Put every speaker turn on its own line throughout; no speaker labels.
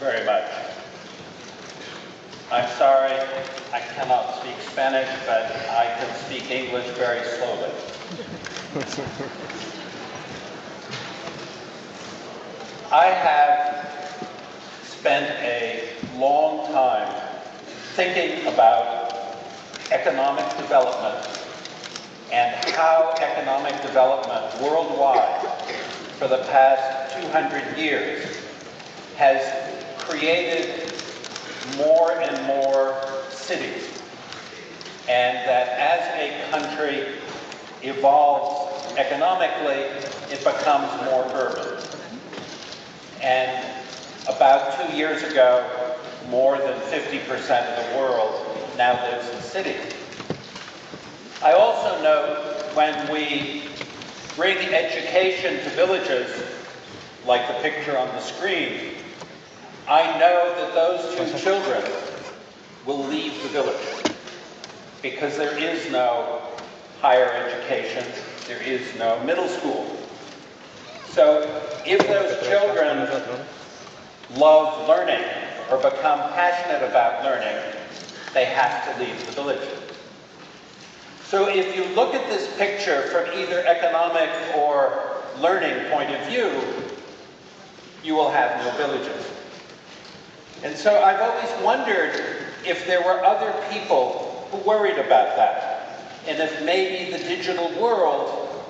very much. I'm sorry, I cannot speak Spanish, but I can speak English very slowly. I have spent a long time thinking about economic development and how economic development worldwide for the past 200 years has created more and more cities, and that as a country evolves economically, it becomes more urban. And about 2 years ago, more than 50% of the world now lives in cities. I also note when we bring education to villages, like the picture on the screen, I know that those two children will leave the village because there is no higher education, there is no middle school. So if those children love learning or become passionate about learning, they have to leave the village. So if you look at this picture from either economic or learning point of view, you will have no villages. And so I've always wondered if there were other people who worried about that, and if maybe the digital world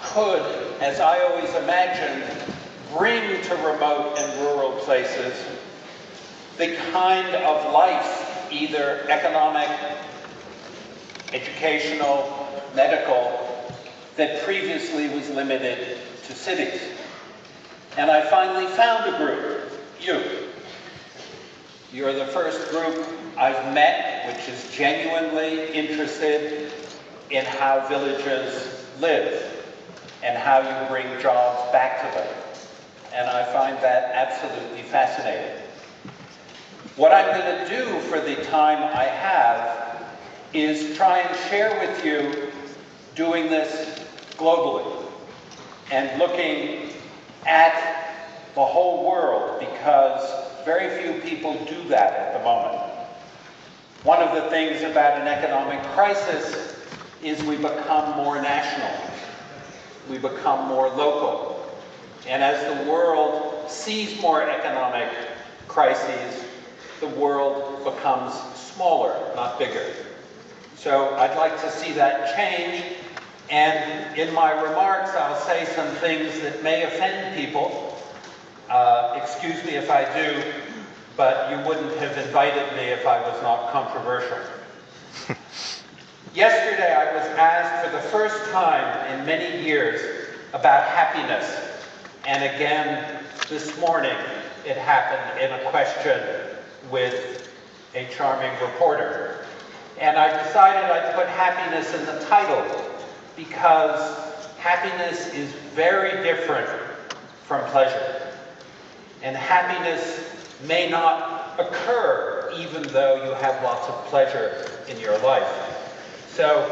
could, as I always imagined, bring to remote and rural places the kind of life, either economic, educational, medical, that previously was limited to cities. And I finally found a group, you. You're the first group I've met which is genuinely interested in how villages live and how you bring jobs back to them. And I find that absolutely fascinating. What I'm going to do for the time I have is try and share with you doing this globally and looking at the whole world, because very few people do that at the moment. One of the things about an economic crisis is we become more national. We become more local. And as the world sees more economic crises, the world becomes smaller, not bigger. So I'd like to see that change. And in my remarks, I'll say some things that may offend people. Excuse me if I do, but you wouldn't have invited me if I was not controversial. Yesterday, I was asked for the first time in many years about happiness. And again, this morning, it happened in a question with a charming reporter. And I decided I'd put happiness in the title because happiness is very different from pleasure. And happiness may not occur even though you have lots of pleasure in your life. So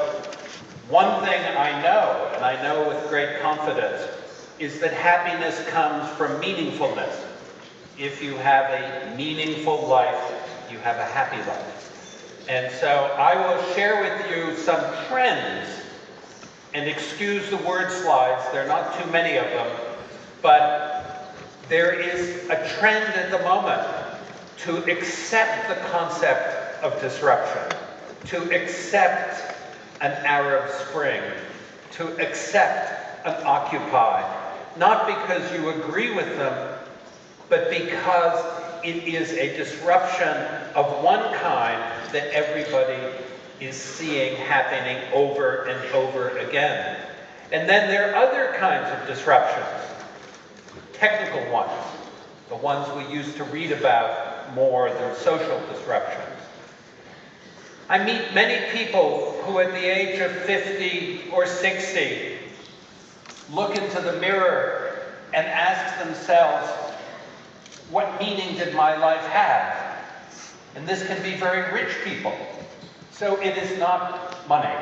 one thing I know, and I know with great confidence, is that happiness comes from meaningfulness. If you have a meaningful life, you have a happy life. And so I will share with you some trends, and excuse the word slides, there are not too many of them, but there is a trend at the moment to accept the concept of disruption, to accept an Arab Spring, to accept an Occupy, not because you agree with them, but because it is a disruption of one kind that everybody is seeing happening over and over again. And then there are other kinds of disruptions. Technical ones, the ones we used to read about more than social disruptions. I meet many people who at the age of 50 or 60 look into the mirror and ask themselves, what meaning did my life have? And this can be very rich people. So it is not money.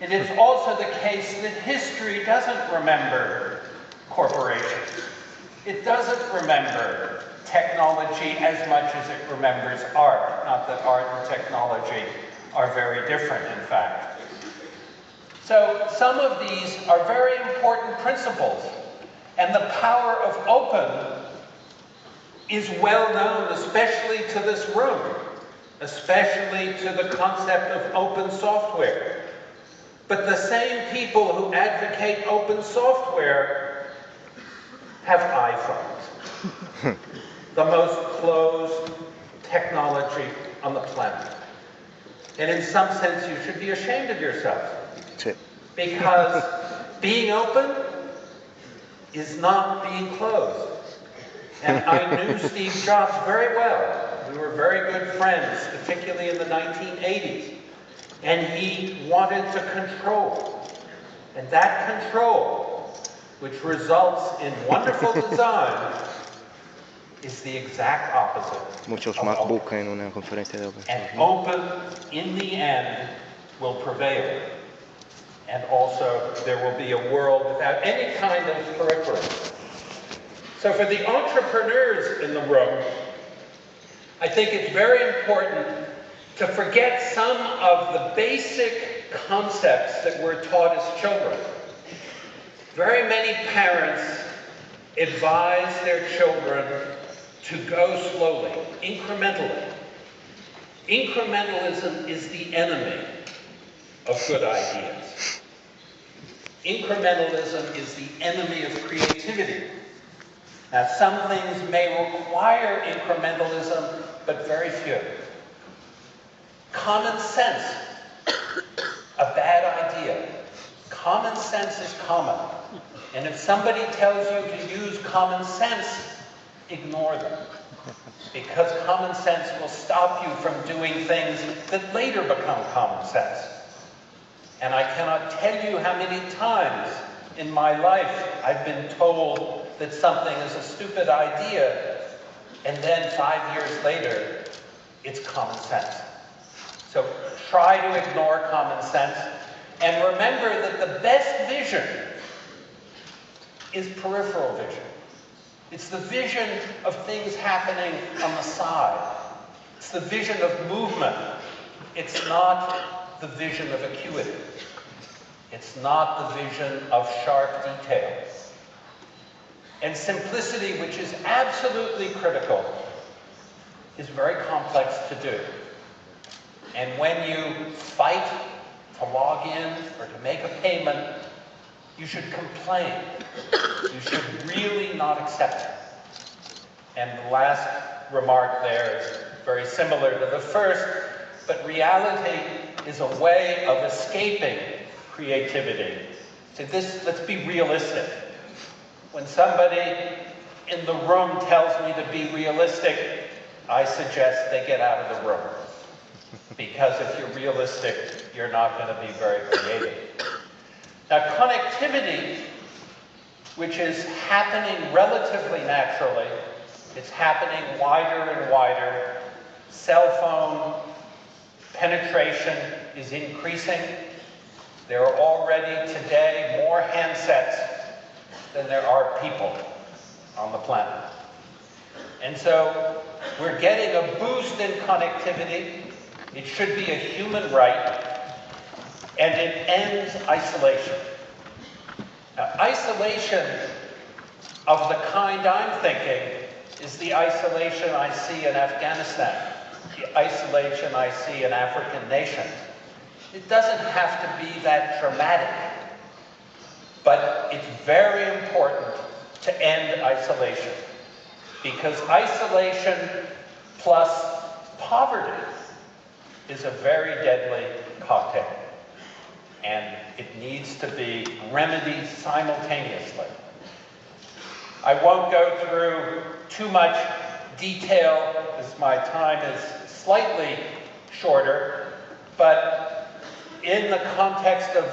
It is also the case that history doesn't remember corporations. It doesn't remember technology as much as it remembers art. Not that art and technology are very different, in fact. So some of these are very important principles, and the power of open is well known, especially to this room, especially to the concept of open software. But the same people who advocate open software have iPhones, the most closed technology on the planet. And in some sense, you should be ashamed of yourself. Because being open is not being closed. And I knew Steve Jobs very well. We were very good friends, particularly in the 1980s. And he wanted to control. And that control, which results in wonderful design, is the exact opposite.
Muchos MacBook en una conferencia de Open.
And open, in the end, will prevail. And also, there will be a world without any kind of periphery. So for the entrepreneurs in the room, I think it's very important to forget some of the basic concepts that we're taught as children. Very many parents advise their children to go slowly, incrementally. Incrementalism is the enemy of good ideas. Incrementalism is the enemy of creativity. Now, some things may require incrementalism, but very few. Common sense, a bad idea. Common sense is common. And if somebody tells you to use common sense, ignore them. Because common sense will stop you from doing things that later become common sense. And I cannot tell you how many times in my life I've been told that something is a stupid idea, and then 5 years later, it's common sense. So try to ignore common sense, and remember that the best vision is peripheral vision. It's the vision of things happening on the side. It's the vision of movement. It's not the vision of acuity. It's not the vision of sharp detail. And simplicity, which is absolutely critical, is very complex to do. And when you fight to log in or to make a payment, you should complain. You should really not accept it. And the last remark there is very similar to the first, but reality is a way of escaping creativity. So let's be realistic. When somebody in the room tells me to be realistic, I suggest they get out of the room. Because if you're realistic, you're not going to be very creative. Now, connectivity, which is happening relatively naturally, it's happening wider and wider. Cell phone penetration is increasing. There are already today more handsets than there are people on the planet. And so we're getting a boost in connectivity. It should be a human right, and it ends isolation. Now, isolation of the kind I'm thinking is the isolation I see in Afghanistan, the isolation I see in African nations. It doesn't have to be that dramatic, but it's very important to end isolation, because isolation plus poverty is a very deadly cocktail, and it needs to be remedied simultaneously. I won't go through too much detail as my time is slightly shorter, but in the context of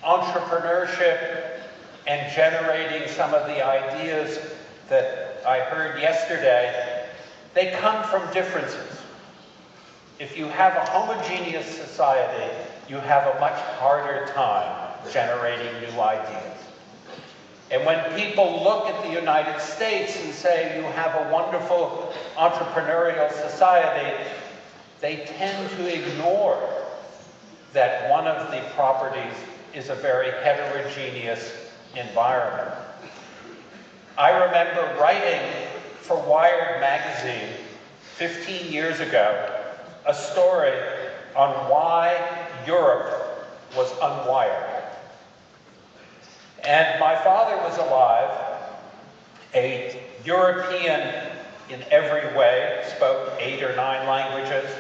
entrepreneurship and generating some of the ideas that I heard yesterday, they come from differences. If you have a homogeneous society, you have a much harder time generating new ideas. And when people look at the United States and say you have a wonderful entrepreneurial society, they tend to ignore that one of the properties is a very heterogeneous environment. I remember writing for Wired magazine 15 years ago a story on why Europe was unwired. And my father was alive, a European in every way, spoke 8 or 9 languages,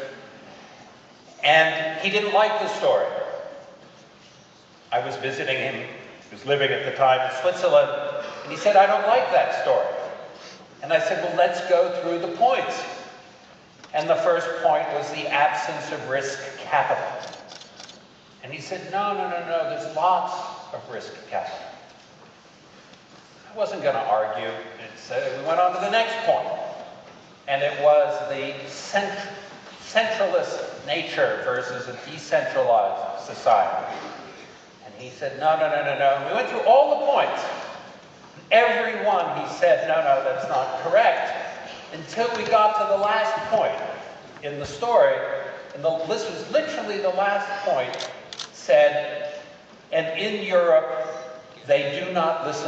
and he didn't like the story. I was visiting him, he was living at the time in Switzerland, and he said, "I don't like that story." And I said, "Well, let's go through the points." And the first point was the absence of risk capital. And he said, no, there's lots of risk capital. I wasn't going to argue, and so we went on to the next point. And it was the centralist nature versus a decentralized society. And he said, no. We went through all the points. Every one he said, no, that's not correct. Until we got to the last point in the story, and this was literally the last point, said, and in Europe, they do not listen